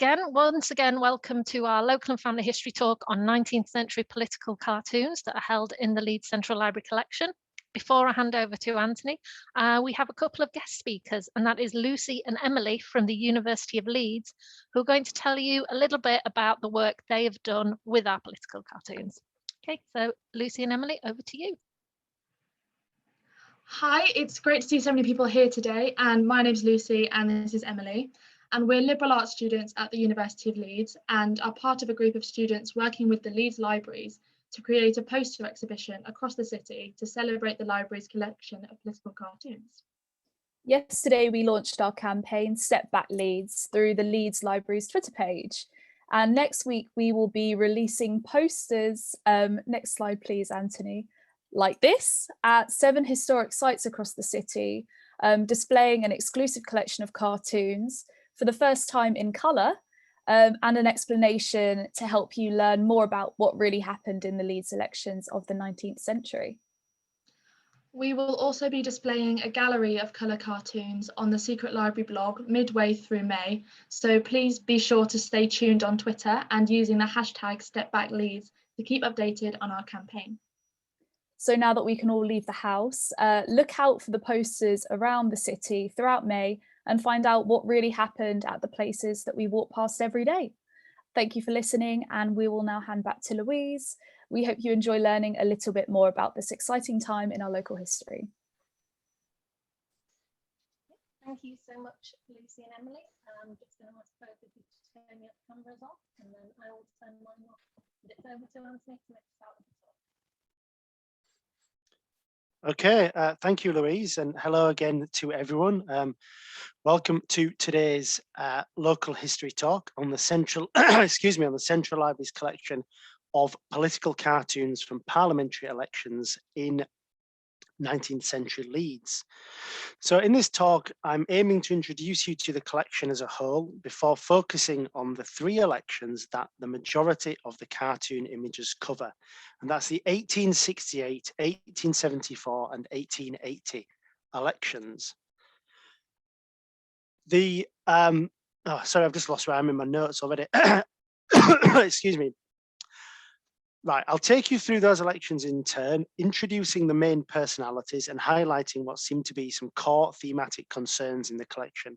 once again, welcome to our local and family history talk on 19th century political cartoons that are held in the Leeds Central Library collection. Before I hand over to Anthony, we have a couple of guest speakers, and that is Lucy and Emily from the University of Leeds, who are going to tell you a little bit about the work they have done with our political cartoons. Okay, so Lucy and Emily, over to you. Hi, it's great to see so many people here today, and my name's Lucy and this is Emily, and we're liberal arts students at the University of Leeds and are part of a group of students working with the Leeds libraries to create a poster exhibition across the city to celebrate the library's collection of political cartoons. Yesterday, we launched our campaign Step Back Leeds through the Leeds Library's Twitter page. And next week, we will be releasing posters, next slide please, Anthony, like this, at 7 historic sites across the city, displaying an exclusive collection of cartoons for the first time in colour, and an explanation to help you learn more about what really happened in the Leeds elections of the 19th century. We will also be displaying a gallery of colour cartoons on the Secret Library blog midway through May, so please be sure to stay tuned on Twitter and using the hashtag StepBackLeeds to keep updated on our campaign. So now that we can all leave the house, look out for the posters around the city throughout May and find out what really happened at the places that we walk past every day. Thank you for listening, and we will now hand back to Louise. We hope you enjoy learning a little bit more about this exciting time in our local history. Thank you so much, Lucy and Emily. I'm just going to ask both of you to turn your cameras off, and then I will turn mine off. It's over to Anthony to make us out of the talk. Okay, thank you, Louise, and hello again to everyone. Welcome to today's local history talk on the central, excuse me, on the Central Library's collection of political cartoons from parliamentary elections in 19th century Leeds. So in this talk, I'm aiming to introduce you to the collection as a whole before focusing on the 3 elections that the majority of the cartoon images cover. And that's the 1868, 1874 and 1880 elections. The, sorry, I've just lost where I'm in my notes already. Excuse me. Right, I'll take you through those elections in turn, introducing the main personalities and highlighting what seem to be some core thematic concerns in the collection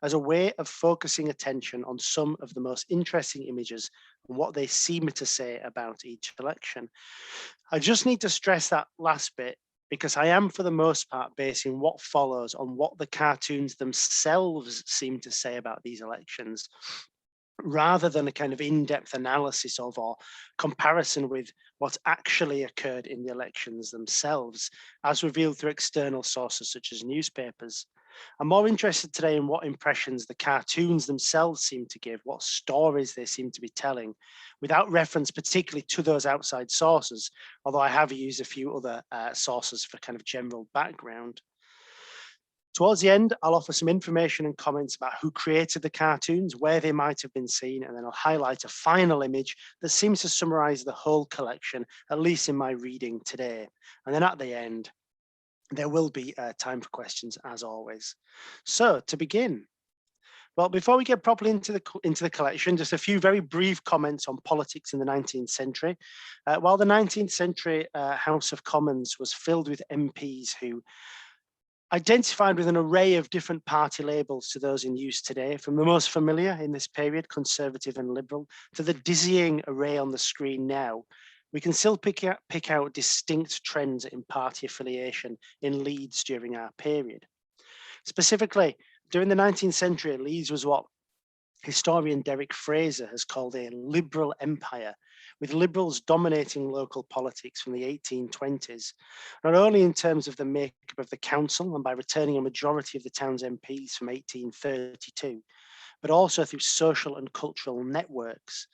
as a way of focusing attention on some of the most interesting images and what they seem to say about each election. I just need to stress that last bit because I am, for the most part, basing what follows on what the cartoons themselves seem to say about these elections, rather than a kind of in-depth analysis of or comparison with what actually occurred in the elections themselves, as revealed through external sources such as newspapers. I'm more interested today in what impressions the cartoons themselves seem to give, what stories they seem to be telling, without reference particularly to those outside sources, although I have used a few other sources for kind of general background. Towards the end, I'll offer some information and comments about who created the cartoons, where they might have been seen, and then I'll highlight a final image that seems to summarize the whole collection, at least in my reading today. And then at the end, there will be time for questions as always. So to begin, well, before we get properly into the collection, just a few very brief comments on politics in the 19th century. While the 19th century House of Commons was filled with MPs who identified with an array of different party labels to those in use today, from the most familiar in this period, Conservative and Liberal, to the dizzying array on the screen now, we can still pick out distinct trends in party affiliation in Leeds during our period. Specifically, during the 19th century, Leeds was what historian Derek Fraser has called a liberal empire, with Liberals dominating local politics from the 1820s, not only in terms of the makeup of the council and by returning a majority of the town's MPs from 1832, but also through social and cultural networks.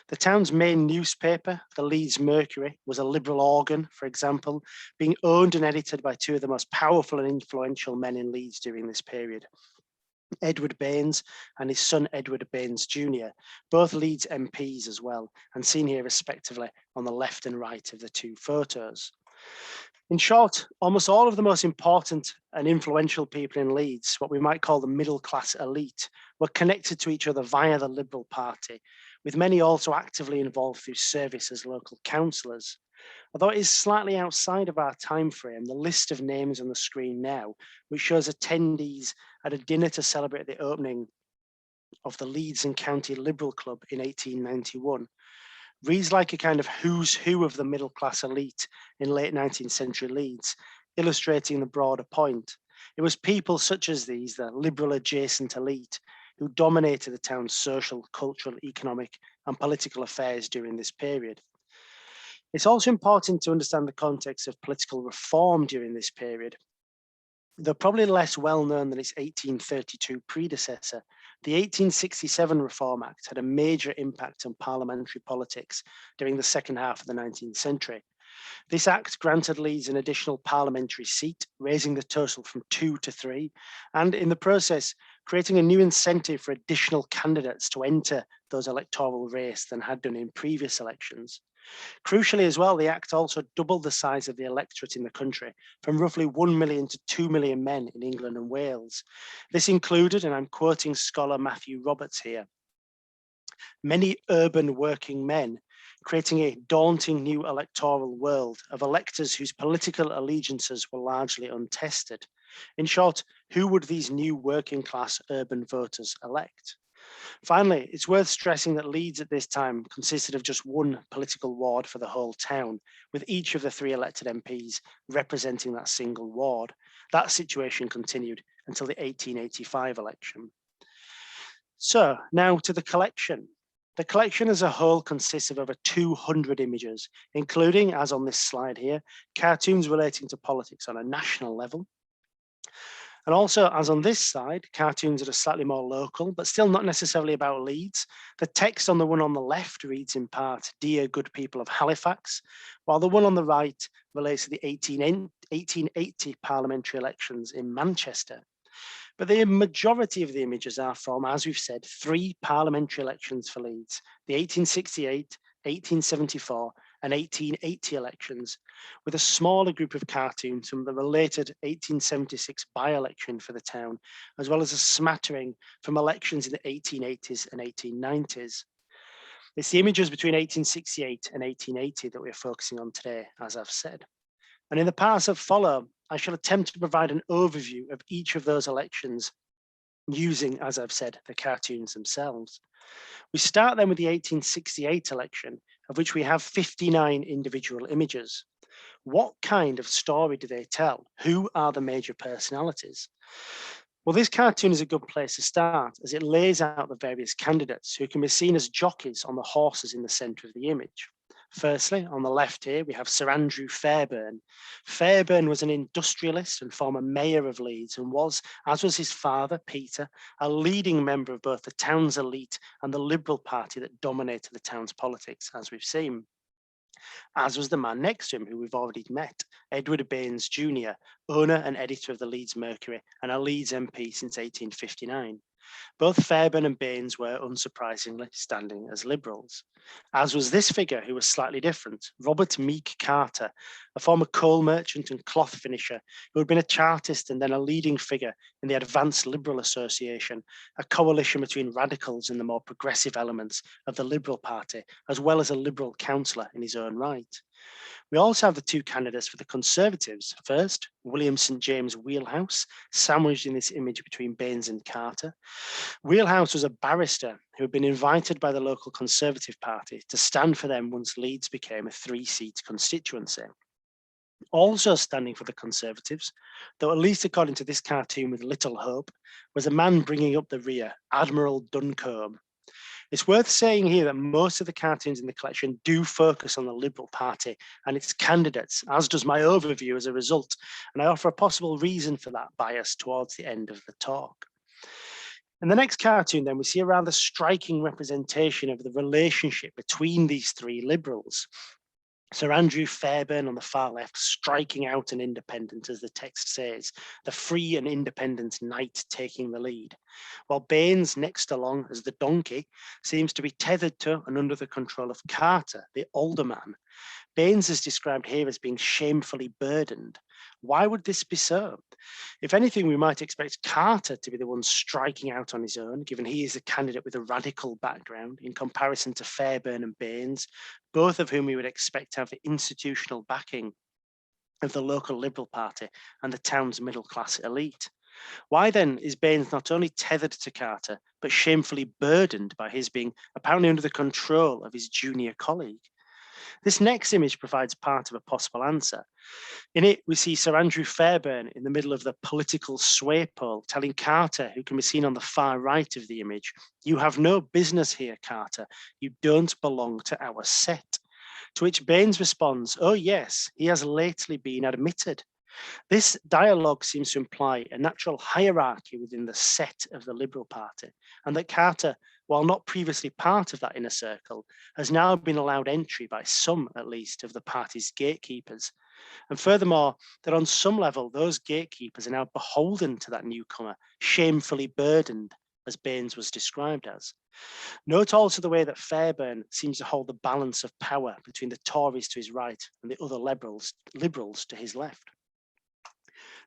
The town's main newspaper, the Leeds Mercury, was a Liberal organ, for example, being owned and edited by 2 of the most powerful and influential men in Leeds during this period. Edward Baines and his son Edward Baines Jr., both Leeds MPs as well, and seen here respectively on the left and right of the 2 photos. In short, almost all of the most important and influential people in Leeds, what we might call the middle class elite, were connected to each other via the Liberal Party, with many also actively involved through service as local councillors. Although it is slightly outside of our time frame, the list of names on the screen now, which shows attendees at a dinner to celebrate the opening of the Leeds and County Liberal Club in 1891, reads like a kind of who's who of the middle class elite in late 19th century Leeds, illustrating the broader point. It was people such as these, the liberal adjacent elite, who dominated the town's social, cultural, economic and political affairs during this period. It's also important to understand the context of political reform during this period. Though probably less well known than its 1832 predecessor, the 1867 Reform Act had a major impact on parliamentary politics during the second half of the 19th century. This act granted Leeds an additional parliamentary seat, raising the total from 2 to 3, and in the process, creating a new incentive for additional candidates to enter those electoral races than had done in previous elections. Crucially as well, the Act also doubled the size of the electorate in the country from roughly 1 million to 2 million men in England and Wales. This included, and I'm quoting scholar Matthew Roberts here, many urban working men, creating a daunting new electoral world of electors whose political allegiances were largely untested. In short, who would these new working class urban voters elect? Finally, it's worth stressing that Leeds at this time consisted of just one political ward for the whole town, with each of the 3 elected MPs representing that single ward. That situation continued until the 1885 election. So now to the collection. The collection as a whole consists of over 200 images, including, as on this slide here, cartoons relating to politics on a national level. And also, as on this side, cartoons that are slightly more local, but still not necessarily about Leeds. The text on the one on the left reads in part, "Dear good people of Halifax," while the one on the right relates to the 1880 parliamentary elections in Manchester. But the majority of the images are from, as we've said, 3 parliamentary elections for Leeds, the 1868, 1874, and 1880 elections, with a smaller group of cartoons from the related 1876 by-election for the town, as well as a smattering from elections in the 1880s and 1890s. It's the images between 1868 and 1880 that we're focusing on today, as I've said. And in the parts that follow, I shall attempt to provide an overview of each of those elections using, as I've said, the cartoons themselves. We start then with the 1868 election, of which we have 59 individual images. What kind of story do they tell? Who are the major personalities? Well, this cartoon is a good place to start, as it lays out the various candidates who can be seen as jockeys on the horses in the centre of the image. Firstly, on the left here, we have Sir Andrew Fairburne. Fairburne was an industrialist and former mayor of Leeds and was, as was his father, Peter, a leading member of both the town's elite and the Liberal Party that dominated the town's politics, as we've seen. As was the man next to him, who we've already met, Edward Baines Jr., owner and editor of the Leeds Mercury and a Leeds MP since 1859. Both Fairburne and Baines were, unsurprisingly, standing as Liberals. As was this figure, who was slightly different, Robert Meek Carter, a former coal merchant and cloth finisher, who had been a Chartist and then a leading figure in the Advanced Liberal Association, a coalition between radicals and the more progressive elements of the Liberal Party, as well as a Liberal councillor in his own right. We also have the 2 candidates for the Conservatives. First, Williamson James Wheelhouse, sandwiched in this image between Baines and Carter. Wheelhouse was a barrister who had been invited by the local Conservative Party to stand for them once Leeds became a 3-seat constituency. Also standing for the Conservatives, though at least according to this cartoon with little hope, was a man bringing up the rear, Admiral Duncombe. It's worth saying here that most of the cartoons in the collection do focus on the Liberal Party and its candidates, as does my overview as a result, and I offer a possible reason for that bias towards the end of the talk. In the next cartoon, then, we see a rather striking representation of the relationship between these 3 Liberals. Sir Andrew Fairburne on the far left, striking out an independent, as the text says, the free and independent knight taking the lead, while Baines, next along as the donkey, seems to be tethered to and under the control of Carter, the older man. Baines is described here as being shamefully burdened. Why would this be so? If anything, we might expect Carter to be the one striking out on his own, given he is a candidate with a radical background in comparison to Fairburne and Baines, both of whom we would expect to have the institutional backing of the local Liberal Party and the town's middle-class elite. Why then is Baines not only tethered to Carter, but shamefully burdened by his being apparently under the control of his junior colleague? This next image provides part of a possible answer. In it, we see Sir Andrew Fairburne in the middle of the political sway pole, telling Carter, who can be seen on the far right of the image, "You have no business here, Carter. You don't belong to our set." To which Baines responds, "Oh yes, he has lately been admitted." This dialogue seems to imply a natural hierarchy within the set of the Liberal Party, and that Carter, while not previously part of that inner circle, has now been allowed entry by some, at least, of the party's gatekeepers. And furthermore, that on some level, those gatekeepers are now beholden to that newcomer, shamefully burdened, as Baines was described as. Note also the way that Fairburne seems to hold the balance of power between the Tories to his right and the other liberals to his left.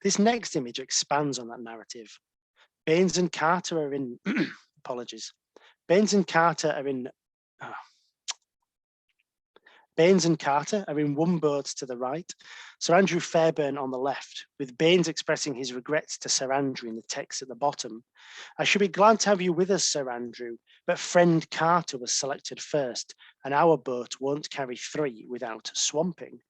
This next image expands on that narrative. Baines and Carter are in, apologies. Baines and Carter are in one boat to the right, Sir Andrew Fairburne on the left, with Baines expressing his regrets to Sir Andrew in the text at the bottom. "I should be glad to have you with us, Sir Andrew, but friend Carter was selected first, and our boat won't carry 3 without swamping."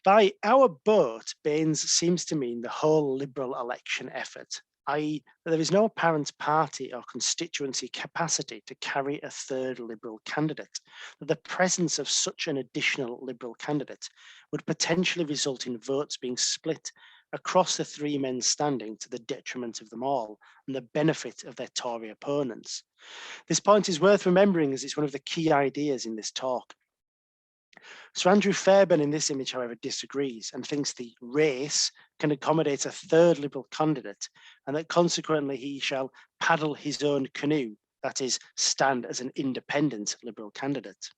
By our boat, Baines seems to mean the whole Liberal election effort, i.e. that there is no apparent party or constituency capacity to carry a third Liberal candidate, that the presence of such an additional Liberal candidate would potentially result in votes being split across the 3 men standing to the detriment of them all and the benefit of their Tory opponents. This point is worth remembering as it's one of the key ideas in this talk. Sir Andrew Fairburne in this image, however, disagrees and thinks the race can accommodate a third Liberal candidate and that consequently he shall paddle his own canoe, that is, stand as an independent Liberal candidate.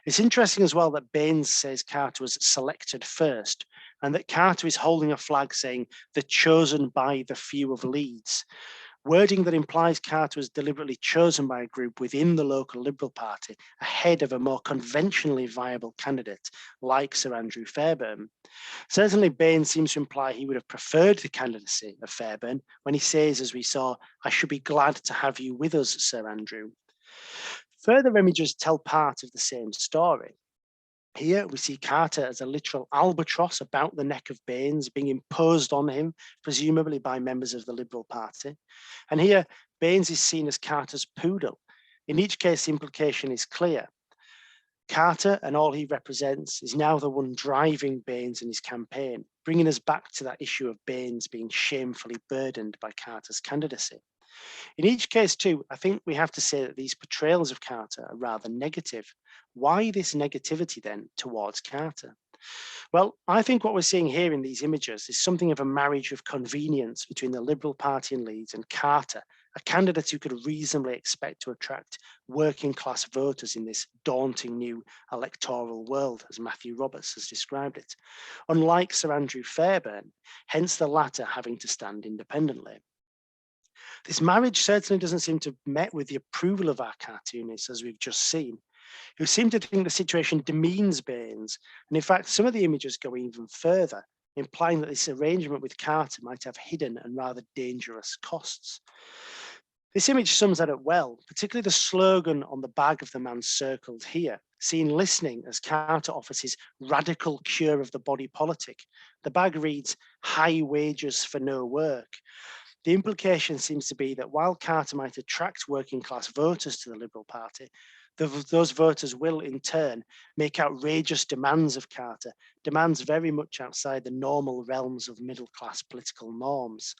It's interesting as well that Baines says Carter was selected first and that Carter is holding a flag saying the chosen by the few of Leeds. Wording that implies Carter was deliberately chosen by a group within the local Liberal Party ahead of a more conventionally viable candidate like Sir Andrew Fairburne. Certainly, Baines seems to imply he would have preferred the candidacy of Fairburne when he says, as we saw, "I should be glad to have you with us, Sir Andrew." Further images tell part of the same story. Here we see Carter as a literal albatross about the neck of Baines, being imposed on him, presumably by members of the Liberal Party. And here Baines is seen as Carter's poodle. In each case, the implication is clear. Carter and all he represents is now the one driving Baines in his campaign, bringing us back to that issue of Baines being shamefully burdened by Carter's candidacy. In each case, too, I think we have to say that these portrayals of Carter are rather negative. Why this negativity then towards Carter? Well, I think what we're seeing here in these images is something of a marriage of convenience between the Liberal Party in Leeds and Carter, a candidate who could reasonably expect to attract working class voters in this daunting new electoral world, as Matthew Roberts has described it, unlike Sir Andrew Fairburne, hence the latter having to stand independently. This marriage certainly doesn't seem to have met with the approval of our cartoonists, as we've just seen, who seem to think the situation demeans Baines. And in fact, some of the images go even further, implying that this arrangement with Carter might have hidden and rather dangerous costs. This image sums that up well, particularly the slogan on the bag of the man circled here, seen listening as Carter offers his radical cure of the body politic. The bag reads, "High wages for no work." The implication seems to be that while Carter might attract working class voters to the Liberal Party, those voters will in turn make outrageous demands of Carter, demands very much outside the normal realms of middle class political norms.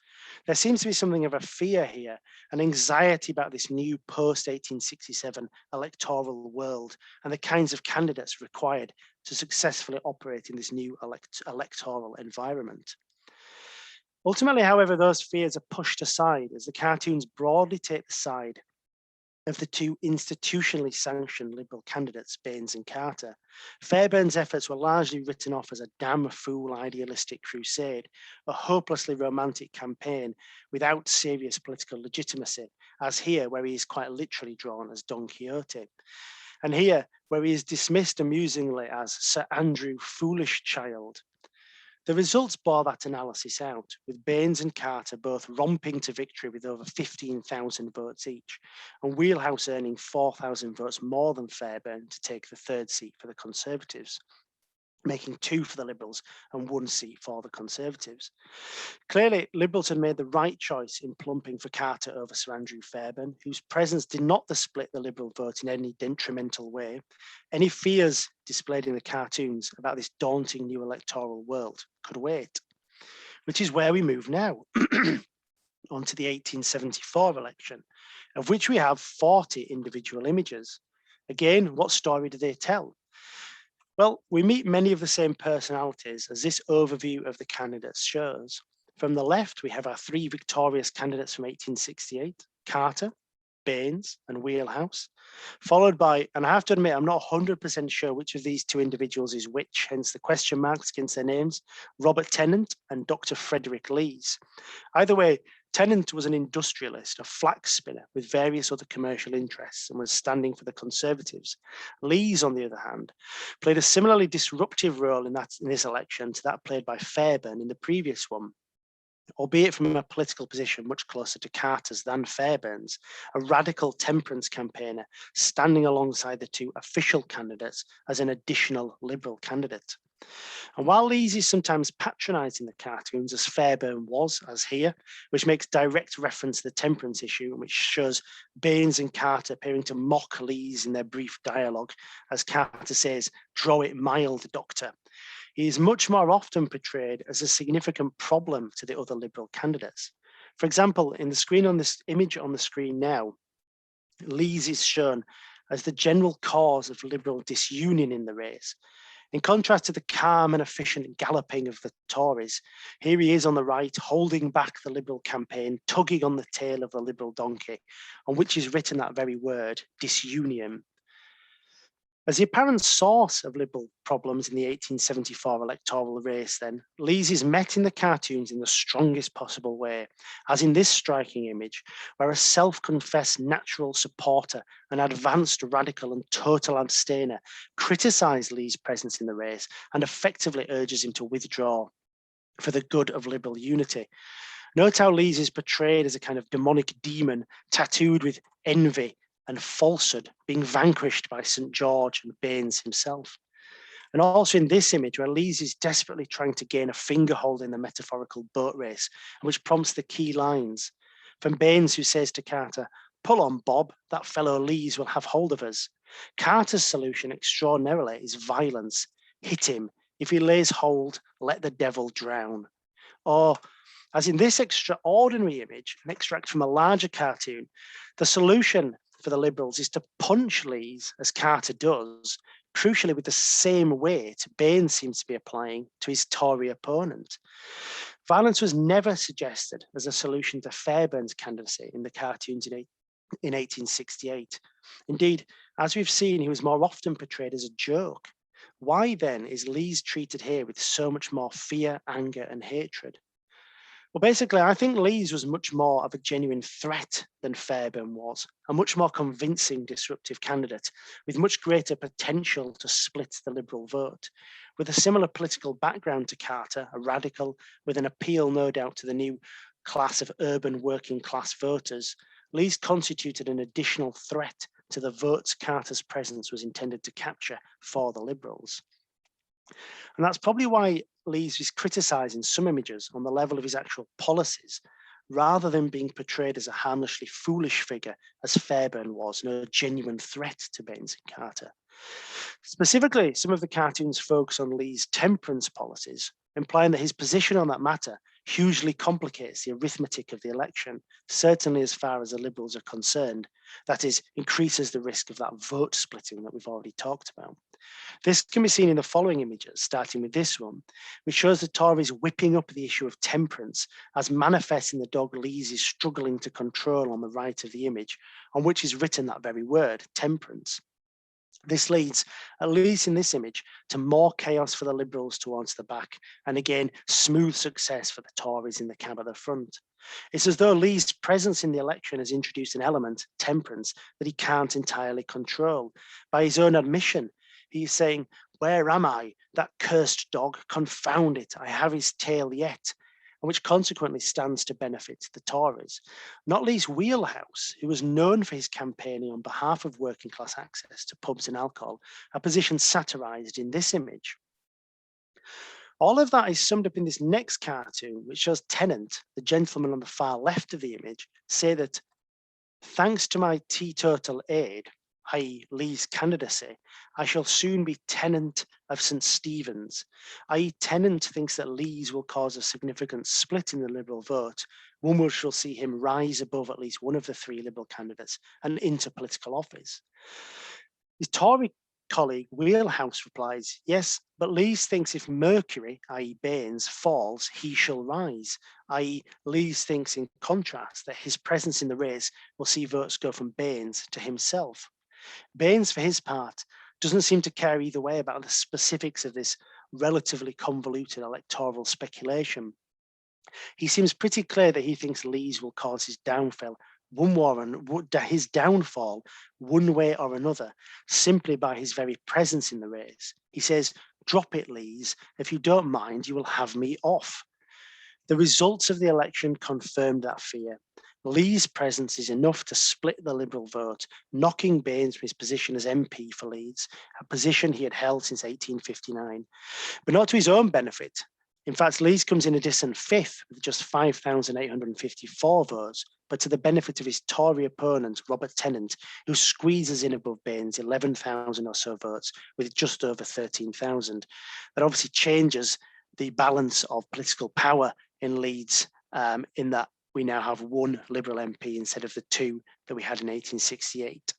There seems to be something of a fear here, an anxiety about this new post-1867 electoral world and the kinds of candidates required to successfully operate in this new electoral environment. Ultimately, however, those fears are pushed aside as the cartoons broadly take the side of the two institutionally sanctioned Liberal candidates, Baines and Carter. Fairburne's efforts were largely written off as a damn fool idealistic crusade, a hopelessly romantic campaign without serious political legitimacy, as here, where he is quite literally drawn as Don Quixote, and here, where he is dismissed amusingly as Sir Andrew Foolish Child. The results bore that analysis out, with Baines and Carter both romping to victory with over 15,000 votes each, and Wheelhouse earning 4,000 votes more than Fairburne to take the third seat for the Conservatives, making 2 for the Liberals and 1 seat for the Conservatives. Clearly, Liberals had made the right choice in plumping for Carter over Sir Andrew Fairburne, whose presence did not split the Liberal vote in any detrimental way. Any fears displayed in the cartoons about this daunting new electoral world could wait, which is where we move now, onto the 1874 election, of which we have 40 individual images. Again, what story do they tell? Well, we meet many of the same personalities as this overview of the candidates shows. From the left, we have our 3 victorious candidates from 1868, Carter, Baines and Wheelhouse, followed by, and I have to admit, I'm not 100% sure which of these 2 individuals is which, hence the question marks against their names, Robert Tennant and Dr. Frederick Lees. Either way, Tennant was an industrialist, a flax spinner with various other commercial interests and was standing for the Conservatives. Lees, on the other hand, played a similarly disruptive role in this election to that played by Fairburne in the previous one, albeit from a political position much closer to Carter's than Fairburne's, a radical temperance campaigner standing alongside the 2 official candidates as an additional Liberal candidate. And while Lees is sometimes patronised in the cartoons, as Fairburne was, as here, which makes direct reference to the temperance issue, and which shows Baines and Carter appearing to mock Lees in their brief dialogue, as Carter says, "Draw it mild, doctor," he is much more often portrayed as a significant problem to the other Liberal candidates. For example, in the screen on this image on the screen now, Lees is shown as the general cause of Liberal disunion in the race. In contrast to the calm and efficient galloping of the Tories, here he is on the right, holding back the Liberal campaign, tugging on the tail of the Liberal donkey, on which is written that very word, disunion. As the apparent source of Liberal problems in the 1874 electoral race, then, Lees is met in the cartoons in the strongest possible way, as in this striking image, where a self-confessed natural supporter, an advanced radical and total abstainer, criticised Lees' presence in the race and effectively urges him to withdraw for the good of Liberal unity. Note how Lees is portrayed as a kind of demonic demon, tattooed with envy and falsehood, being vanquished by St. George and Baines himself. And also in this image, where Lees is desperately trying to gain a fingerhold in the metaphorical boat race, which prompts the key lines from Baines, who says to Carter, "Pull on, Bob, that fellow Lees will have hold of us." Carter's solution, extraordinarily, is violence. Hit him. If he lays hold, let the devil drown. Or, as in this extraordinary image, an extract from a larger cartoon, the solution for the Liberals is to punch Lees, as Carter does, crucially with the same weight Baines seems to be applying to his Tory opponent. Violence was never suggested as a solution to Fairburne's candidacy in the cartoons in 1868. Indeed, as we've seen, he was more often portrayed as a joke. Why then is Lees treated here with so much more fear, anger, and hatred? Well, basically, I think Lees was much more of a genuine threat than Fairburne was, a much more convincing disruptive candidate with much greater potential to split the Liberal vote. With a similar political background to Carter, a radical with an appeal, no doubt, to the new class of urban working class voters, Lees constituted an additional threat to the votes Carter's presence was intended to capture for the Liberals. And that's probably why Lees is criticised in some images on the level of his actual policies, rather than being portrayed as a harmlessly foolish figure, as Fairburne was, no genuine threat to Baines and Carter. Specifically, some of the cartoons focus on Lees' temperance policies, implying that his position on that matter hugely complicates the arithmetic of the election, certainly as far as the Liberals are concerned. That is, increases the risk of that vote splitting that we've already talked about. This can be seen in the following images, starting with this one, which shows the Tories whipping up the issue of temperance as manifest in the dog Leeds is struggling to control on the right of the image, on which is written that very word, temperance. This leads, at least in this image, to more chaos for the Liberals towards the back, and again, smooth success for the Tories in the cab at the front. It's as though Lee's presence in the election has introduced an element, temperance, that he can't entirely control. By his own admission, he's saying, "Where am I? That cursed dog, confound it, I have his tail yet," and which consequently stands to benefit the Tories. Not least Wheelhouse, who was known for his campaigning on behalf of working class access to pubs and alcohol, a position satirised in this image. All of that is summed up in this next cartoon, which shows Tennant, the gentleman on the far left of the image, say that, "Thanks to my teetotal aid, i.e. Lee's candidacy, I shall soon be tenant of St. Stephen's," i.e. Tennant thinks that Lees will cause a significant split in the Liberal vote, one which will see him rise above at least one of the three Liberal candidates and into political office. His Tory colleague Wheelhouse replies, "Yes, but Lees thinks if Mercury, i.e. Baines, falls, he shall rise," i.e. Lees thinks in contrast that his presence in the race will see votes go from Baines to himself. Baines, for his part, doesn't seem to care either way about the specifics of this relatively convoluted electoral speculation. He seems pretty clear that he thinks Lees will cause his downfall one way or another, simply by his very presence in the race. He says, "Drop it, Lees. If you don't mind, you will have me off." The results of the election confirmed that fear. Lee's presence is enough to split the Liberal vote, knocking Baines from his position as MP for Leeds, a position he had held since 1859, but not to his own benefit. In fact, Lees comes in a distant fifth with just 5,854 votes, but to the benefit of his Tory opponent, Robert Tennant, who squeezes in above Baines 11,000 or so votes with just over 13,000. That obviously changes the balance of political power in Leeds, in that we now have one Liberal MP instead of the two that we had in 1868.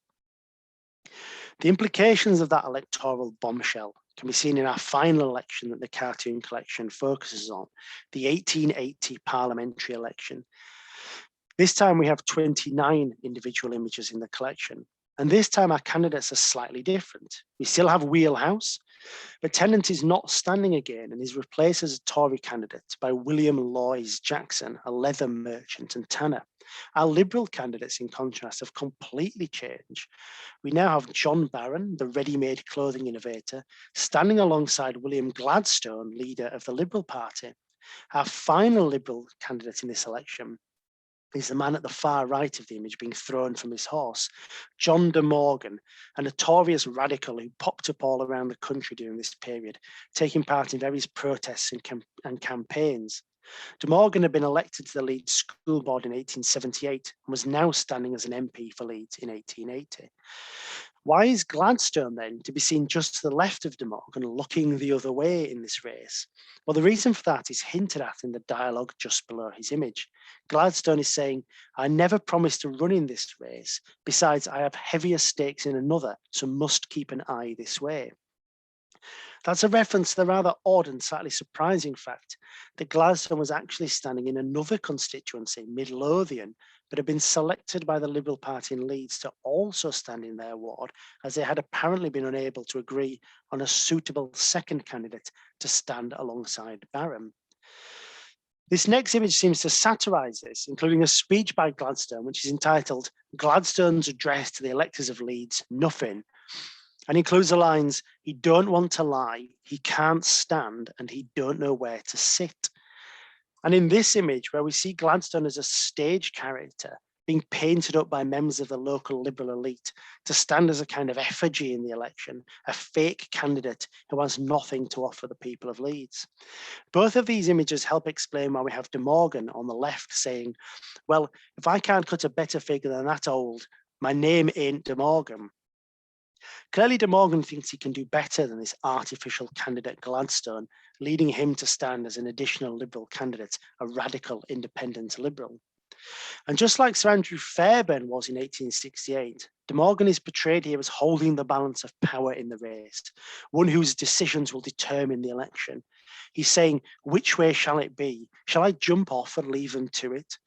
The implications of that electoral bombshell can be seen in our final election that the cartoon collection focuses on, the 1880 Parliamentary Election. This time we have 29 individual images in the collection, and this time our candidates are slightly different. We still have Wheelhouse, but Tennant is not standing again and is replaced as a Tory candidate by William Loys Jackson, a leather merchant and tanner. Our Liberal candidates, in contrast, have completely changed. We now have John Barron, the ready-made clothing innovator, standing alongside William Gladstone, leader of the Liberal Party. Our final Liberal candidate in this election is the man at the far right of the image being thrown from his horse, John de Morgan, a notorious radical who popped up all around the country during this period, taking part in various protests and campaigns. De Morgan had been elected to the Leeds School Board in 1878 and was now standing as an MP for Leeds in 1880. Why is Gladstone then to be seen just to the left of De Morgan, looking the other way in this race? Well, the reason for that is hinted at in the dialogue just below his image. Gladstone is saying, "I never promised to run in this race. Besides, I have heavier stakes in another, so must keep an eye this way." That's a reference to the rather odd and slightly surprising fact that Gladstone was actually standing in another constituency, Midlothian, but had been selected by the Liberal Party in Leeds to also stand in their ward, as they had apparently been unable to agree on a suitable second candidate to stand alongside Barron. This next image seems to satirise this, including a speech by Gladstone, which is entitled "Gladstone's Address to the Electors of Leeds, Nothing," and includes the lines, "He don't want to lie, he can't stand, and he don't know where to sit." And in this image, where we see Gladstone as a stage character being painted up by members of the local Liberal elite to stand as a kind of effigy in the election, a fake candidate who has nothing to offer the people of Leeds. Both of these images help explain why we have De Morgan on the left saying, "Well, if I can't cut a better figure than that old, my name ain't De Morgan." Clearly, De Morgan thinks he can do better than this artificial candidate Gladstone, leading him to stand as an additional Liberal candidate, a radical independent Liberal. And just like Sir Andrew Fairburne was in 1868, De Morgan is portrayed here as holding the balance of power in the race, one whose decisions will determine the election. He's saying, which way shall it be? Shall I jump off and leave them to it?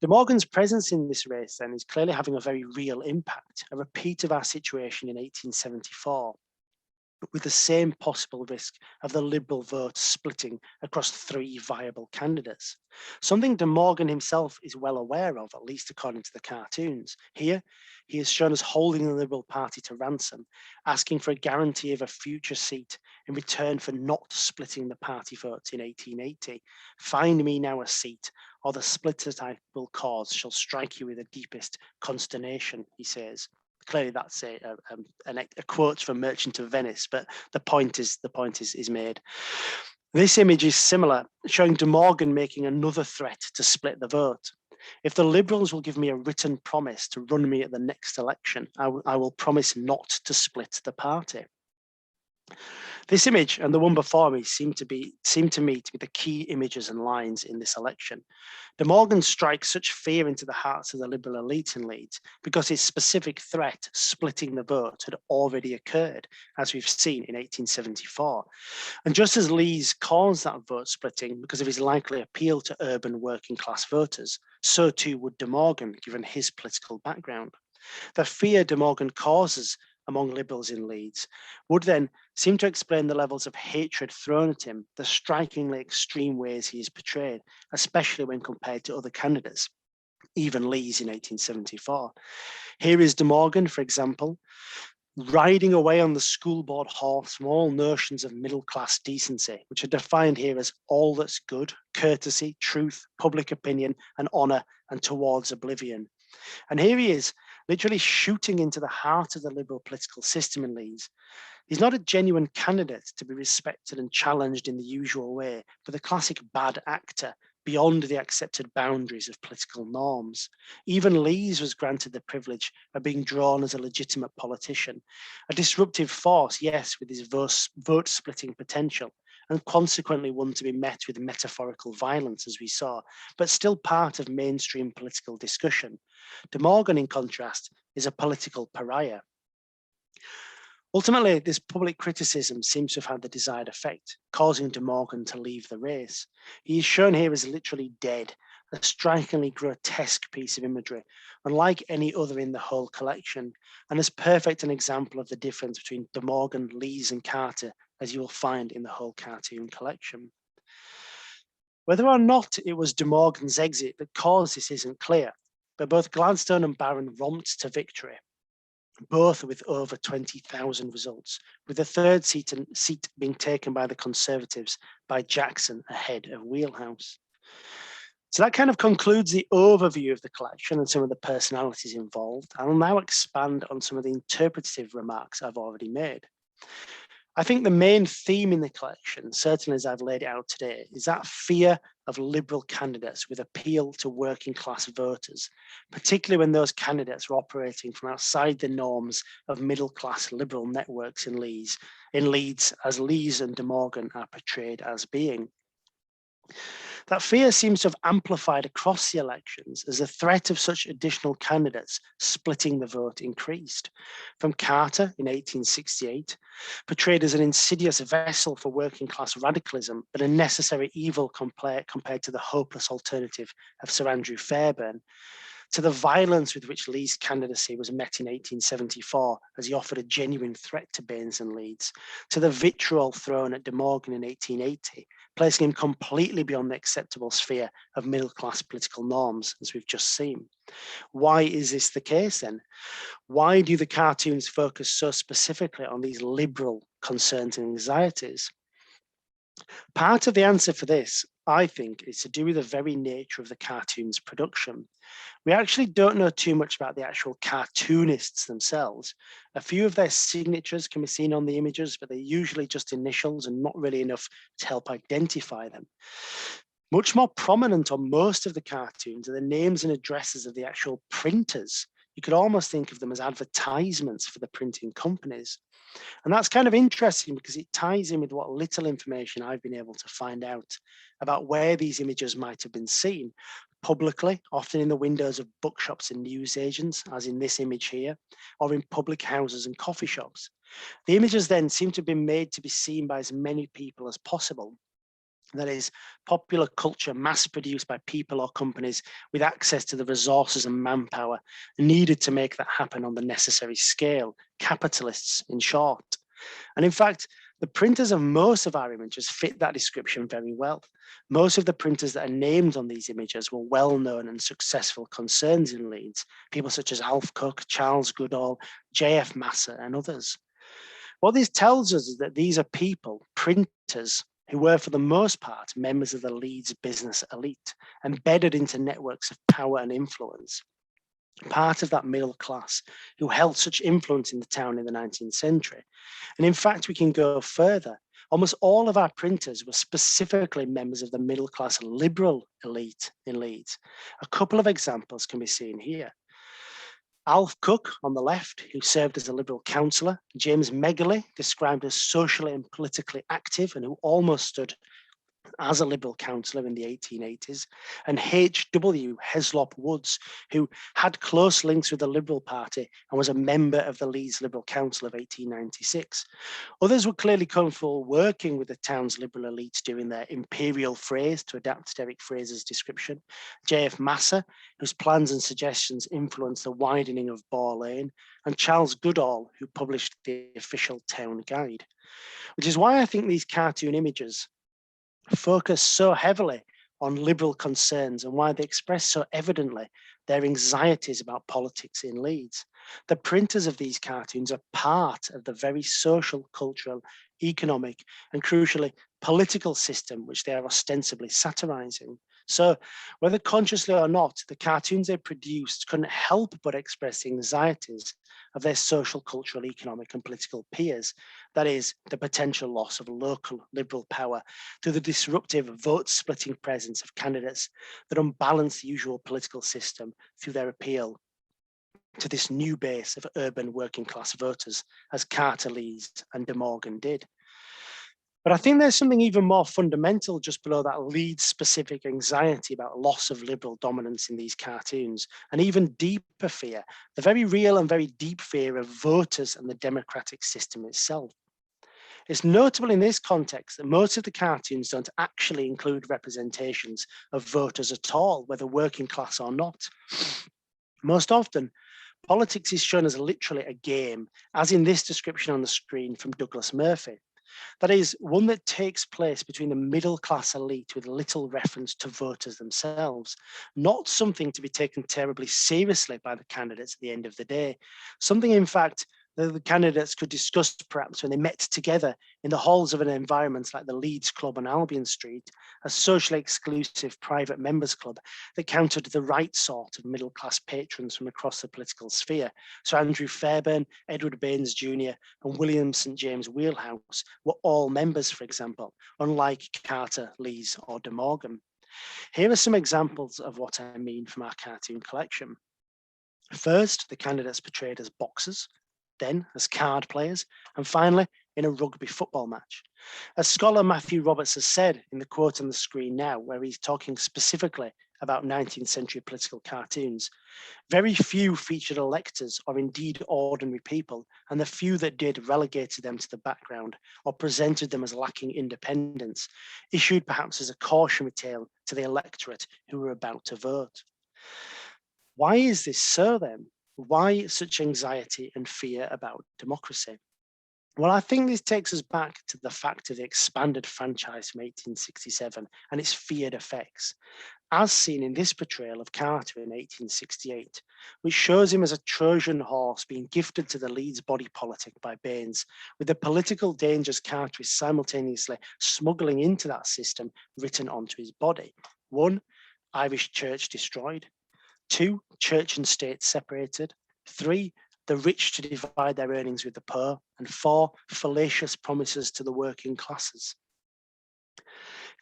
De Morgan's presence in this race then is clearly having a very real impact, a repeat of our situation in 1874. With the same possible risk of the Liberal vote splitting across 3 viable candidates. Something De Morgan himself is well aware of, at least according to the cartoons. Here, he is shown as holding the Liberal Party to ransom, asking for a guarantee of a future seat in return for not splitting the party votes in 1880. Find me now a seat, or the splitters I will cause shall strike you with the deepest consternation, he says. Clearly, that's a quote from Merchant of Venice, but the point is made. This image is similar, showing De Morgan making another threat to split the vote. If the Liberals will give me a written promise to run me at the next election, I will promise not to split the party. This image and the one before me seem to me to be the key images and lines in this election. De Morgan strikes such fear into the hearts of the Liberal elite in Leeds because his specific threat, splitting the vote, had already occurred, as we've seen in 1874. And just as Leeds caused that vote splitting because of his likely appeal to urban working class voters, so too would De Morgan, given his political background. The fear De Morgan causes among Liberals in Leeds would then seem to explain the levels of hatred thrown at him, the strikingly extreme ways he is portrayed, especially when compared to other candidates, even Leeds in 1874. Here is De Morgan, for example, riding away on the school board horse from all notions of middle-class decency, which are defined here as all that's good, courtesy, truth, public opinion, and honour, and towards oblivion. And here he is, literally shooting into the heart of the Liberal political system in Leeds. He's not a genuine candidate to be respected and challenged in the usual way, but the classic bad actor beyond the accepted boundaries of political norms. Even Leeds was granted the privilege of being drawn as a legitimate politician, a disruptive force, yes, with his vote-splitting potential, and consequently one to be met with metaphorical violence, as we saw, but still part of mainstream political discussion. De Morgan, in contrast, is a political pariah. Ultimately, this public criticism seems to have had the desired effect, causing De Morgan to leave the race. He is shown here as literally dead, a strikingly grotesque piece of imagery, unlike any other in the whole collection, and as perfect an example of the difference between De Morgan, Lees, and Carter as you will find in the whole cartoon collection. Whether or not it was De Morgan's exit that caused this isn't clear, but both Gladstone and Barron romped to victory, both with over 20,000 results, with the third seat being taken by the Conservatives by Jackson ahead of Wheelhouse. So that kind of concludes the overview of the collection and some of the personalities involved. I'll now expand on some of the interpretative remarks I've already made. I think the main theme in the collection, certainly as I've laid it out today, is that fear of Liberal candidates with appeal to working class voters, particularly when those candidates are operating from outside the norms of middle class Liberal networks in Leeds, as Lees and De Morgan are portrayed as being. That fear seems to have amplified across the elections as the threat of such additional candidates splitting the vote increased. From Carter in 1868, portrayed as an insidious vessel for working class radicalism, but a necessary evil compared to the hopeless alternative of Sir Andrew Fairburne, to the violence with which Lee's candidacy was met in 1874 as he offered a genuine threat to Baines and Leeds, to the vitriol thrown at De Morgan in 1880, placing him completely beyond the acceptable sphere of middle-class political norms, as we've just seen. Why is this the case then? Why do the cartoons focus so specifically on these liberal concerns and anxieties? Part of the answer for this, I think, is to do with the very nature of the cartoon's production. We actually don't know too much about the actual cartoonists themselves. A few of their signatures can be seen on the images, but they're usually just initials and not really enough to help identify them. Much more prominent on most of the cartoons are the names and addresses of the actual printers. You could almost think of them as advertisements for the printing companies. And that's kind of interesting because it ties in with what little information I've been able to find out about where these images might have been seen. publicly, often in the windows of bookshops and newsagents, as in this image here, or in public houses and coffee shops. The images then seem to have been made to be seen by as many people as possible. That is, popular culture mass-produced by people or companies with access to the resources and manpower needed to make that happen on the necessary scale, capitalists in short. And in fact, the printers of most of our images fit that description very well. Most of the printers that are named on these images were well-known and successful concerns in Leeds, people such as Alf Cook, Charles Goodall, J.F. Masser, and others. What this tells us is that these are people, printers, who were for the most part members of the Leeds business elite, embedded into networks of power and influence, part of that middle class who held such influence in the town in the 19th century. And in fact, we can go further. Almost all of our printers were specifically members of the middle class liberal elite in Leeds. A couple of examples can be seen here. Alf Cook on the left, who served as a Liberal councillor, James Megley, described as socially and politically active and who almost stood as a Liberal councillor in the 1880s, and H.W. Heslop Woods, who had close links with the Liberal Party and was a member of the Leeds Liberal Council of 1896. Others were clearly comfortable working with the town's Liberal elites during their imperial phrase, to adapt Derek Fraser's description. J.F. Masser, whose plans and suggestions influenced the widening of Boar Lane, and Charles Goodall, who published the official town guide. Which is why I think these cartoon images focus so heavily on liberal concerns and why they express so evidently their anxieties about politics in Leeds. The printers of these cartoons are part of the very social, cultural, economic, and crucially political system which they are ostensibly satirizing. So, whether consciously or not, the cartoons they produced couldn't help but express the anxieties of their social, cultural, economic, and political peers. That is, the potential loss of local liberal power through the disruptive vote-splitting presence of candidates that unbalance the usual political system through their appeal to this new base of urban working class voters, as Carter, Leeds, and De Morgan did. But I think there's something even more fundamental just below that Leeds-specific anxiety about loss of liberal dominance in these cartoons, and even deeper fear, the very real and very deep fear of voters and the democratic system itself. It's notable in this context that most of the cartoons don't actually include representations of voters at all, whether working class or not. Most often, politics is shown as literally a game, as in this description on the screen from Douglas Murphy. That is, one that takes place between the middle class elite with little reference to voters themselves, not something to be taken terribly seriously by the candidates at the end of the day, something in fact that the candidates could discuss perhaps when they met together in the halls of an environment like the Leeds Club on Albion Street, a socially exclusive private members club that counted the right sort of middle class patrons from across the political sphere. So Andrew Fairburne, Edward Baines Jr. and William St James Wheelhouse were all members, for example, unlike Carter, Leeds or De Morgan. Here are some examples of what I mean from our cartoon collection. First, the candidates portrayed as boxers, then as card players, and finally in a rugby football match. As scholar Matthew Roberts has said in the quote on the screen now, where he's talking specifically about 19th century political cartoons, very few featured electors or indeed ordinary people, and the few that did relegated them to the background or presented them as lacking independence, issued perhaps as a cautionary tale to the electorate who were about to vote. Why is this so then? Why such anxiety and fear about democracy? Well, I think this takes us back to the fact of the expanded franchise from 1867 and its feared effects, as seen in this portrayal of Carter in 1868, which shows him as a Trojan horse being gifted to the Leeds body politic by Baines, with the political dangers Carter is simultaneously smuggling into that system written onto his body. 1, Irish church destroyed. 2, church and state separated. 3, the rich to divide their earnings with the poor. And 4, fallacious promises to the working classes.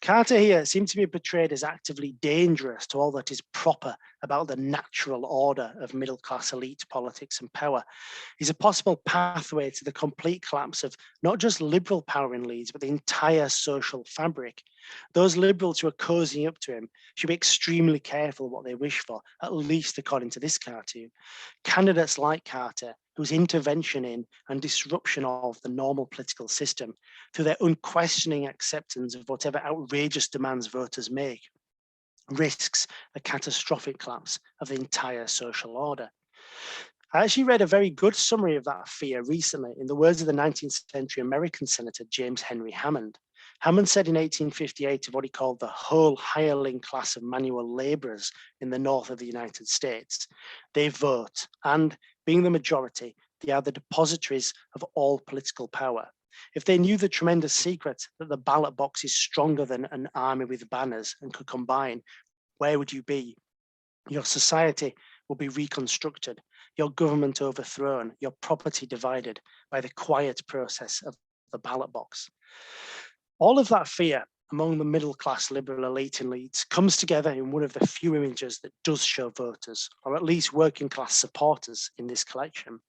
Carter here seems to be portrayed as actively dangerous to all that is proper about the natural order of middle-class elite politics and power. He's a possible pathway to the complete collapse of not just liberal power in Leeds, but the entire social fabric. Those liberals who are cozying up to him should be extremely careful what they wish for, at least according to this cartoon. Candidates like Carter, whose intervention in and disruption of the normal political system through their unquestioning acceptance of whatever outrageous demands voters make, risks the catastrophic collapse of the entire social order. I actually read a very good summary of that fear recently in the words of the 19th century American Senator James Henry Hammond. Hammond said in 1858 of what he called the whole hireling class of manual labourers in the north of the United States, they vote, and being the majority, they are the depositories of all political power. If they knew the tremendous secret that the ballot box is stronger than an army with banners and could combine, where would you be? Your society will be reconstructed, your government overthrown, your property divided by the quiet process of the ballot box. All of that fear among the middle-class liberal elite in Leeds comes together in one of the few images that does show voters, or at least working-class supporters in this collection.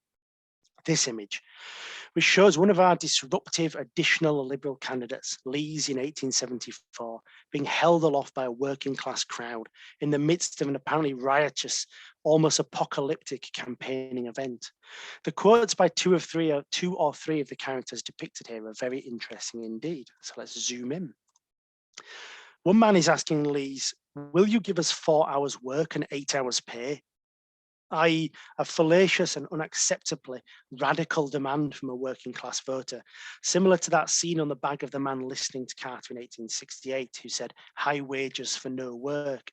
This image, which shows one of our disruptive additional liberal candidates, Leeds in 1874, being held aloft by a working-class crowd in the midst of an apparently riotous, almost apocalyptic campaigning event. The quotes by two or three of the characters depicted here are very interesting indeed. So let's zoom in. One man is asking Leeds, "Will you give us 4 hours work and 8 hours pay?" i.e. a fallacious and unacceptably radical demand from a working class voter, similar to that seen on the bag of the man listening to Carter in 1868, who said, "high wages for no work."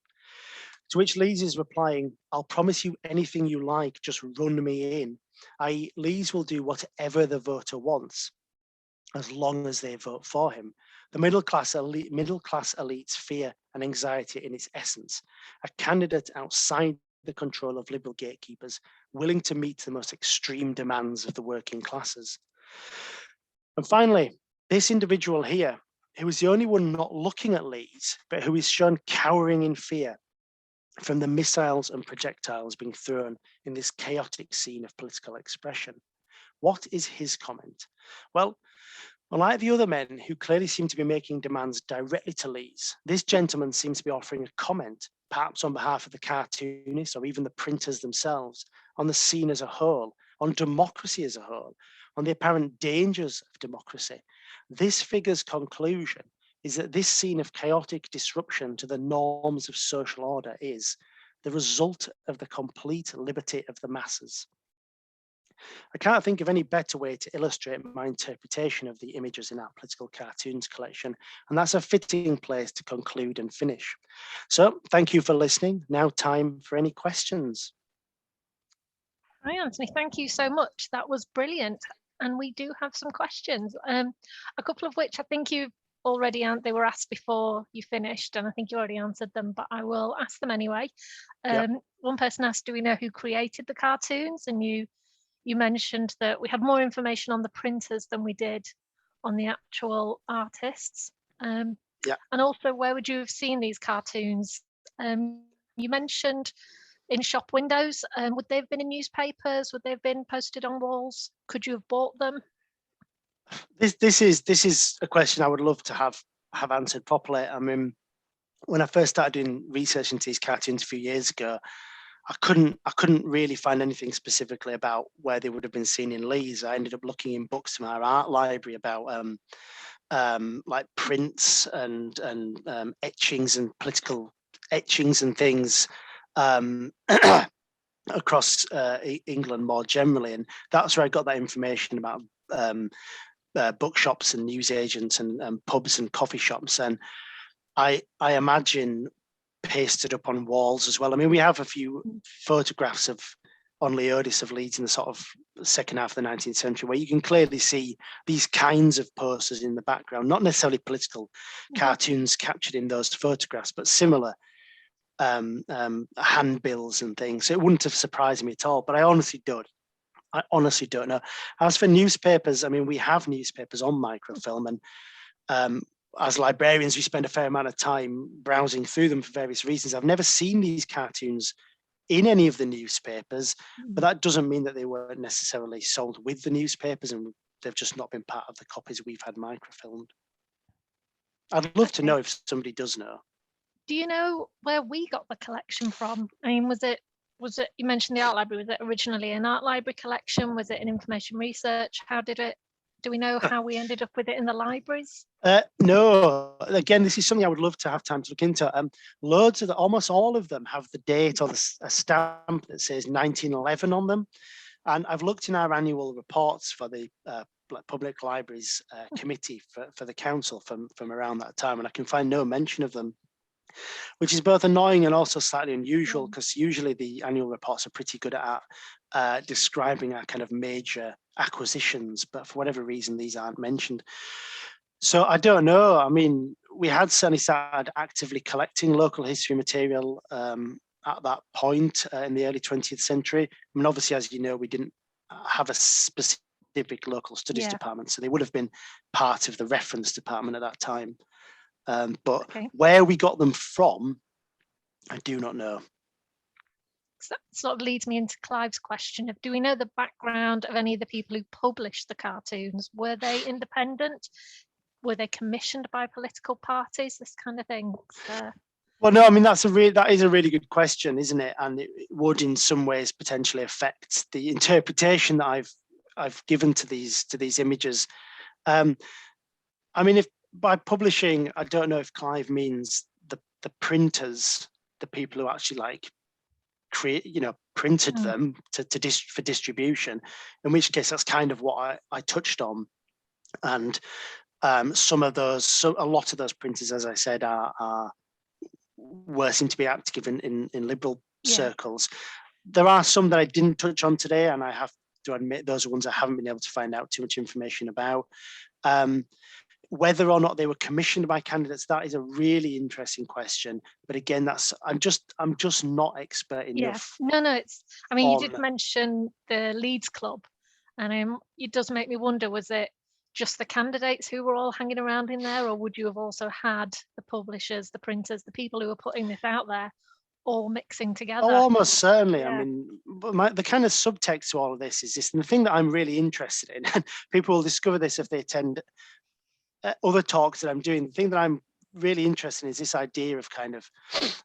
To which Leeds is replying, "I'll promise you anything you like, just run me in," i.e. Leeds will do whatever the voter wants, as long as they vote for him. The middle class elite's fear and anxiety in its essence, a candidate outside the control of liberal gatekeepers, willing to meet the most extreme demands of the working classes. And finally, this individual here, who is the only one not looking at Leeds, but who is shown cowering in fear from the missiles and projectiles being thrown in this chaotic scene of political expression. What is his comment? Well, unlike the other men who clearly seem to be making demands directly to Leeds, this gentleman seems to be offering a comment, perhaps on behalf of the cartoonists or even the printers themselves, on the scene as a whole, on democracy as a whole, on the apparent dangers of democracy. This figure's conclusion is that this scene of chaotic disruption to the norms of social order is the result of the complete liberty of the masses. I can't think of any better way to illustrate my interpretation of the images in our political cartoons collection, and that's a fitting place to conclude and finish. So thank you for listening. Now time for any questions. Hi, Anthony. Thank you so much. That was brilliant. And we do have some questions, a couple of which I think you've already they were asked before you finished, and I think you already answered them, but I will ask them anyway. One person asked, do we know who created the cartoons? And you mentioned that we had more information on the printers than we did on the actual artists. And also, where would you have seen these cartoons? You mentioned in shop windows. Would they have been in newspapers? Would they have been posted on walls? Could you have bought them? This is a question I would love to have answered properly. I mean, when I first started doing research into these cartoons a few years ago, I couldn't really find anything specifically about where they would have been seen in Leeds. I ended up looking in books from our art library about like prints and etchings and political etchings and things across England more generally, and that's where I got that information about bookshops and newsagents and pubs and coffee shops, and I imagine pasted up on walls as well. I mean, we have a few photographs on Leodis of Leeds in the sort of second half of the 19th century where you can clearly see these kinds of posters in the background, not necessarily political cartoons captured in those photographs, but similar handbills and things. So it wouldn't have surprised me at all, but I honestly don't know. As for newspapers, I mean, we have newspapers on microfilm, and as librarians, we spend a fair amount of time browsing through them for various reasons. I've never seen these cartoons in any of the newspapers, but that doesn't mean that they weren't necessarily sold with the newspapers, and they've just not been part of the copies we've had microfilmed. I'd love to know if somebody does know. Do you know where we got the collection from? I mean, was it, you mentioned the art library, was it originally an art library collection? Was it an information research? Do we know how we ended up with it in the libraries? No, again, this is something I would love to have time to look into. Almost all of them have the date or a stamp that says 1911 on them. And I've looked in our annual reports for the Public Libraries Committee for the council from around that time, and I can find no mention of them, which is both annoying and also slightly unusual, because usually the annual reports are pretty good at describing our kind of major acquisitions, but for whatever reason, these aren't mentioned. So I don't know. I mean, we had certainly started actively collecting local history material at that point in the early 20th century. I mean, obviously, as you know, we didn't have a specific local studies department, so they would have been part of the reference department at that time. But where we got them from, I do not know. So that sort of leads me into Clive's question of, do we know the background of any of the people who published the cartoons? Were they independent? Were they commissioned by political parties? This kind of thing. Well, no, I mean, that is a really good question, isn't it? And it would, in some ways, potentially affect the interpretation that I've given to these images. I mean, if by publishing, I don't know if Clive means the printers, the people who actually printed them for distribution, in which case that's kind of what I touched on. And a lot of those printers, as I said, seem to be active in liberal circles. There are some that I didn't touch on today, and I have to admit those are ones I haven't been able to find out too much information about. Whether or not they were commissioned by candidates, that is a really interesting question. But again, I'm just not expert enough. No, I mean, you did mention the Leeds Club, and it does make me wonder, was it just the candidates who were all hanging around in there, or would you have also had the publishers, the printers, the people who were putting this out there, all mixing together? Oh, almost certainly. I mean, the kind of subtext to all of this is this, and the thing that I'm really interested in, and people will discover this if they attend other talks that I'm doing, the thing that I'm really interested in is this idea of kind of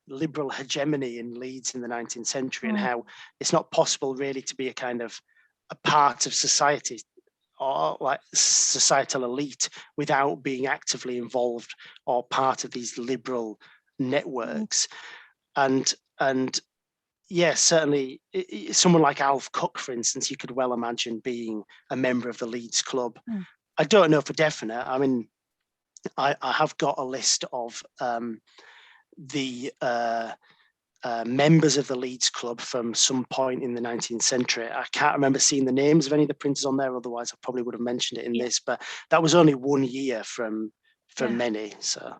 liberal hegemony in Leeds in the 19th century, and how it's not possible really to be a kind of a part of society or like societal elite without being actively involved or part of these liberal networks. And yes, certainly someone like Alf Cook, for instance, you could well imagine being a member of the Leeds Club. I don't know for definite. I mean, I have got a list of the members of the Leeds Club from some point in the 19th century. I can't remember seeing the names of any of the printers on there, otherwise I probably would have mentioned it in this, but that was only 1 year from many. So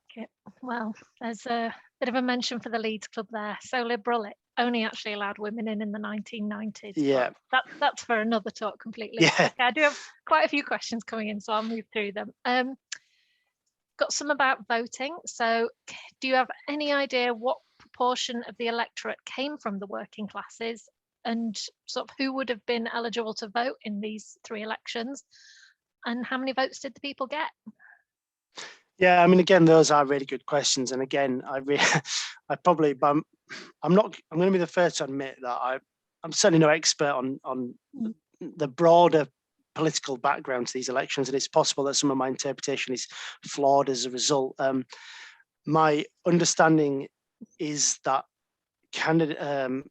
well, there's a bit of a mention for the Leeds Club there. So liberal, it only actually allowed women in the 1990s. Yeah, that's for another talk completely. Yeah. Okay, I do have quite a few questions coming in, so I'll move through them. Got some about voting. So do you have any idea what proportion of the electorate came from the working classes, and sort of who would have been eligible to vote in these 3 elections, and how many votes did the people get? Yeah, I mean, again, those are really good questions. And again, I'm going to be the first to admit that I'm certainly no expert on the broader political background to these elections, and it's possible that some of my interpretation is flawed as a result. My understanding is that the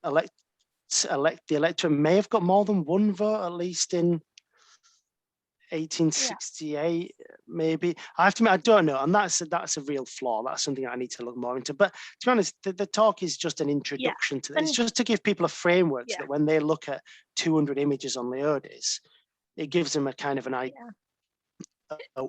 electorate may have got more than 1 vote, at least in 1868, maybe. I have to admit, I don't know, and that's a real flaw. That's something I need to look more into. But to be honest, the talk is just an introduction to this. It's just to give people a framework so that when they look at 200 images on Leodis, it gives them a kind of an idea,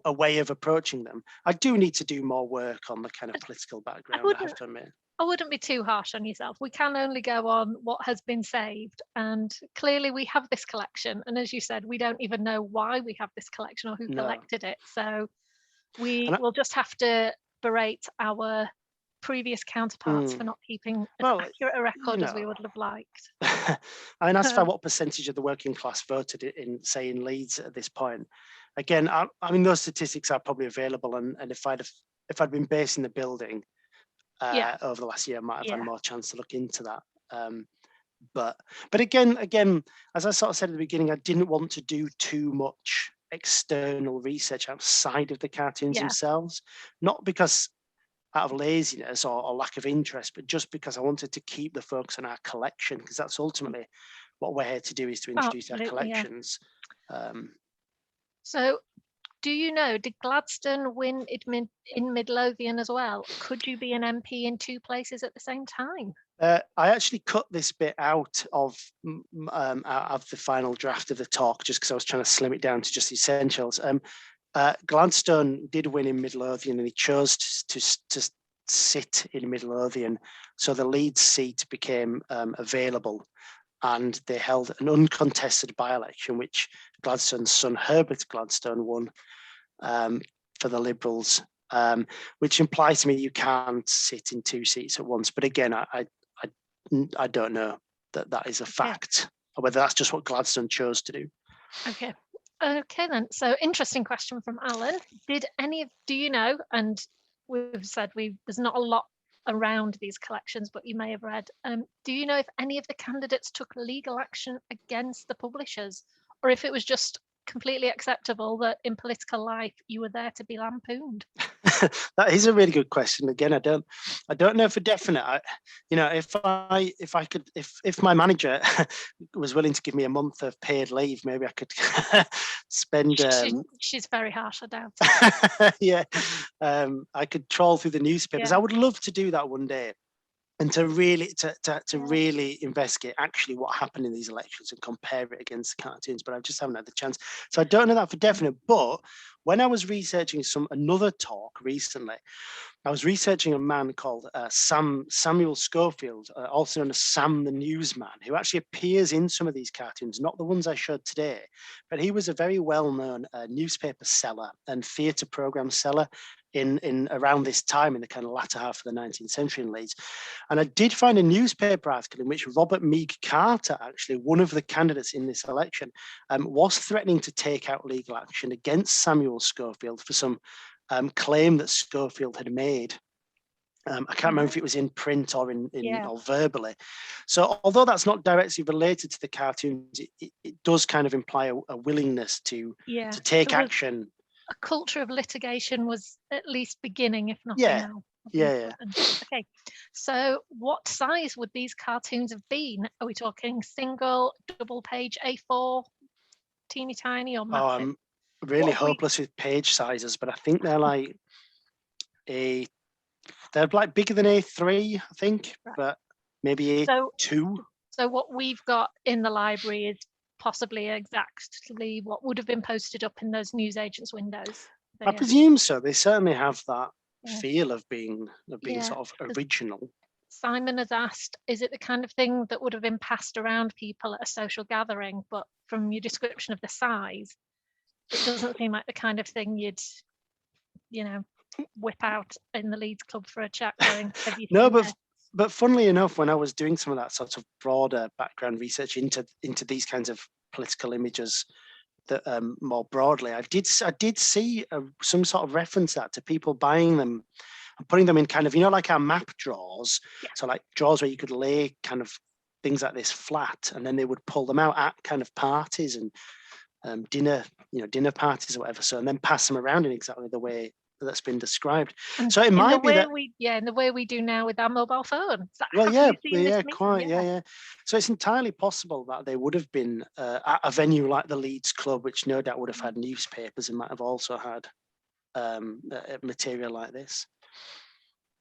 a way of approaching them. I do need to do more work on the kind of political background, I have to admit. I wouldn't be too harsh on yourself. We can only go on what has been saved, and clearly we have this collection, and as you said, we don't even know why we have this collection or who collected it. So We And will just have to berate our previous counterparts for not keeping as accurate a record as we would have liked. I mean, asked by what percentage of the working class voted in, say, in Leeds at this point. Again, I mean, those statistics are probably available, and if I'd been based in the building over the last year, I might have had more chance to look into that. But again, as I sort of said at the beginning, I didn't want to do too much external research outside of the cartoons themselves, not because out of laziness or lack of interest, but just because I wanted to keep the focus on our collection, because that's ultimately what we're here to do, is to introduce our collections. So, do you know, did Gladstone win in Midlothian as well? Could you be an MP in two places at the same time? I actually cut this bit out of the final draft of the talk, just because I was trying to slim it down to just the essentials. Gladstone did win in Midlothian, and he chose to sit in Midlothian, so the Leeds seat became available, and they held an uncontested by-election, which Gladstone's son Herbert Gladstone won for the Liberals, which implies to me you can't sit in two seats at once. But again, I don't know that is a fact, or whether that's just what Gladstone chose to do. Okay then. So interesting question from Alan. Do you know, and we've said there's not a lot around these collections, but you may have read, do you know if any of the candidates took legal action against the publishers, or if it was just completely acceptable that in political life you were there to be lampooned? That is a really good question. Again, I don't know for definite. If my manager was willing to give me a month of paid leave, maybe I could spend. She's very harsh, I doubt. I could troll through the newspapers. I would love to do that one day, and to really really investigate actually what happened in these elections and compare it against the cartoons, but I just haven't had the chance. So I don't know that for definite. But when I was researching another talk recently, I was researching a man called Samuel Schofield, also known as Sam the Newsman, who actually appears in some of these cartoons, not the ones I showed today, but he was a very well-known newspaper seller and theatre programme seller in around this time, in the kind of latter half of the 19th century in Leeds. And I did find a newspaper article in which Robert Meek Carter, actually one of the candidates in this election, was threatening to take out legal action against Samuel Schofield for some claim that Schofield had made. I can't remember if it was in print or or verbally. So although that's not directly related to the cartoons, it does kind of imply a willingness to take action. A culture of litigation was at least beginning, if not now. Okay, so what size would these cartoons have been? Are we talking single, double page A4, teeny tiny, or massive? I'm really hopeless with page sizes, but I think they're like they're like bigger than A3, I think, but maybe A2. So what we've got in the library is possibly exactly what would have been posted up in those newsagents' windows. I presume so. They certainly have that feel of being sort of original. Simon has asked, is it the kind of thing that would have been passed around people at a social gathering? But from your description of the size, it doesn't seem like the kind of thing you'd, whip out in the Leeds Club for a chat going, have you No, but funnily enough, when I was doing some of that sort of broader background research into these kinds of political images, that more broadly, I did see some sort of reference to people buying them and putting them in kind of, like our map drawers. So like drawers where you could lay kind of things like this flat, and then they would pull them out at kind of parties and dinner parties or whatever. So, and then pass them around in exactly the way that's been described. And so it might be that in the way we do now with our mobile phone. Well, So it's entirely possible that they would have been at a venue like the Leeds Club, which no doubt would have had newspapers and might have also had material like this.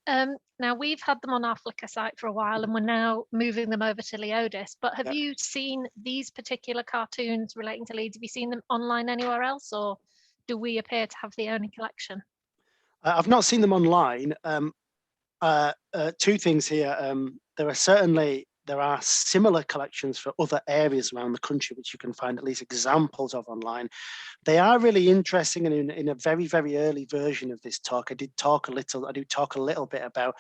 Now we've had them on our Flickr site for a while, and we're now moving them over to Leodis. But have you seen these particular cartoons relating to Leeds? Have you seen them online anywhere else, or do we appear to have the only collection? I've not seen them online. Two things here. There there are similar collections for other areas around the country, which you can find at least examples of online. They are really interesting, and in a very, very early version of this talk, I do talk a little bit about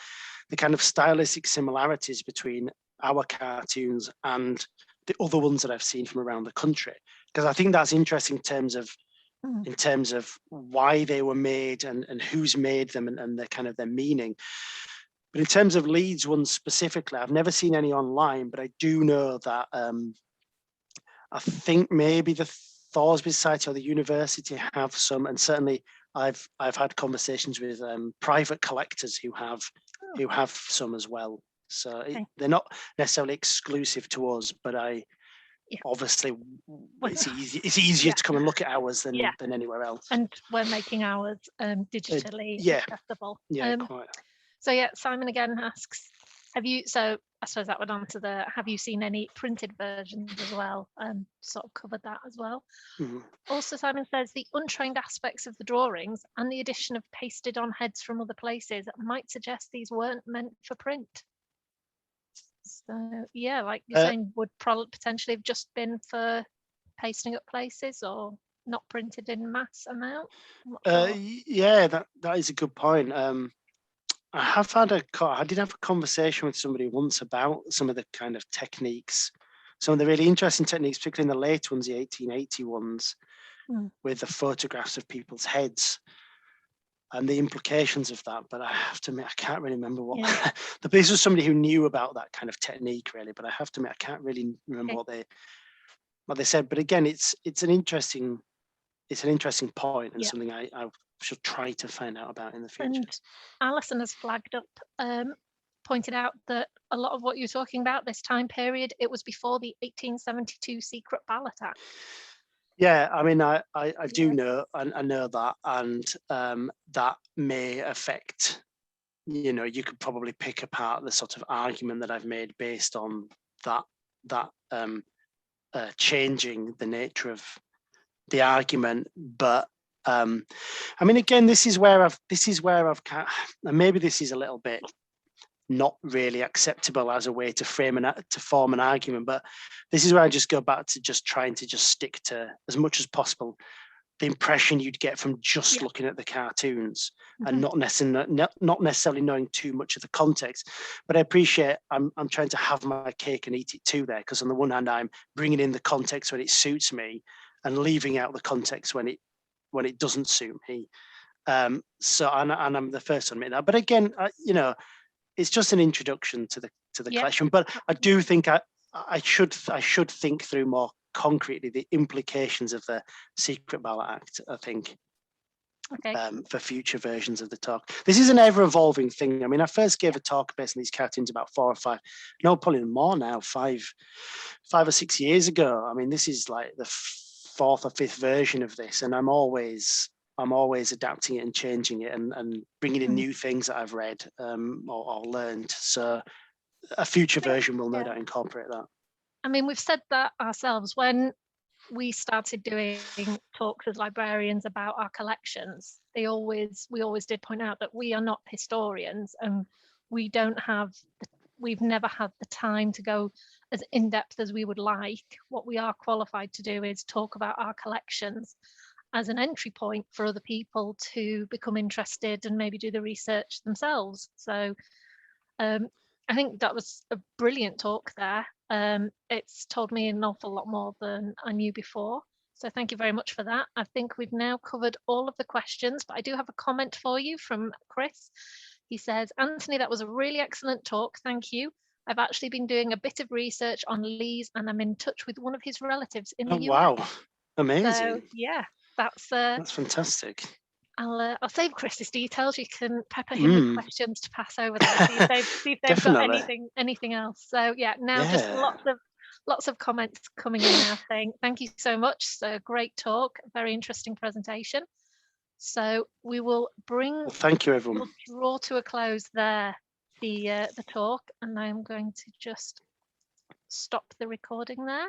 the kind of stylistic similarities between our cartoons and the other ones that I've seen from around the country, because I think that's interesting in terms of why they were made and who's made them and the kind of their meaning. But in terms of Leeds ones specifically, I've never seen any online, but I do know that I think maybe the Thoresby Society or the university have some, and certainly I've had conversations with private collectors who have some as well. So they're not necessarily exclusive to us, but obviously it's easier to come and look at ours than anywhere else. And we're making ours digitally accessible. Yeah, quite. So yeah, Simon again asks, so I suppose that would answer have you seen any printed versions as well? Sort of covered that as well. Also, Simon says the untrained aspects of the drawings and the addition of pasted on heads from other places might suggest these weren't meant for print. So yeah, like you're saying, would potentially have just been for pasting up places or not printed in mass amount? Yeah, that is a good point. I did have a conversation with somebody once about some of the kind of techniques, some of the really interesting techniques, particularly in the late ones, the 1880 ones, with the photographs of people's heads and the implications of that. But I have to admit, I can't really remember what. This was somebody who knew about that kind of technique, really. But I have to admit, I can't really remember what they said. But again, it's an interesting point and something I should try to find out about in the future. And Alison has flagged up, pointed out that a lot of what you're talking about, this time period, it was before the 1872 Secret Ballot Act. Yeah, I mean, I do know, I know that, and that may affect, you could probably pick apart the sort of argument that I've made based on that changing the nature of the argument. But I mean, again, this is where I've and maybe this is a little bit not really acceptable as a way to form an argument, but this is where I just go back to just trying to just stick to, as much as possible, the impression you'd get from just looking at the cartoons and not necessarily knowing too much of the context. But I appreciate I'm trying to have my cake and eat it too there, because on the one hand I'm bringing in the context when it suits me and leaving out the context when it doesn't suit me. So and I'm the first to admit that. But again, it's just an introduction to the collection. But I do think I should think through more concretely the implications of the Secret Ballot Act, I think, for future versions of the talk. This is an ever-evolving thing. I mean, I first gave a talk based on these cartoons about 4 or 5, no, probably more now, 5 or 6 years ago. I mean, this is like the 4th or 5th version of this, and I'm always adapting it and changing it and bringing in new things that I've read or learned. So a future version will no doubt incorporate that. I mean, we've said that ourselves when we started doing talks as librarians about our collections. We always did point out that we are not historians, and we've never had the time to go as in depth as we would like. What we are qualified to do is talk about our collections as an entry point for other people to become interested and maybe do the research themselves. So I think that was a brilliant talk there. It's told me an awful lot more than I knew before. So thank you very much for that. I think we've now covered all of the questions, but I do have a comment for you from Chris. He says, Anthony, that was a really excellent talk. Thank you. I've actually been doing a bit of research on Leeds, and I'm in touch with one of his relatives in the US. Wow, amazing. So, yeah, that's fantastic. I'll save Chris's details. You can pepper him with questions to pass over there. See if they've got anything else. So yeah, now just lots of comments coming in now saying thank you so much. So great talk, very interesting presentation. So we will thank you everyone. We'll draw to a close there the talk, and I'm going to just stop the recording there.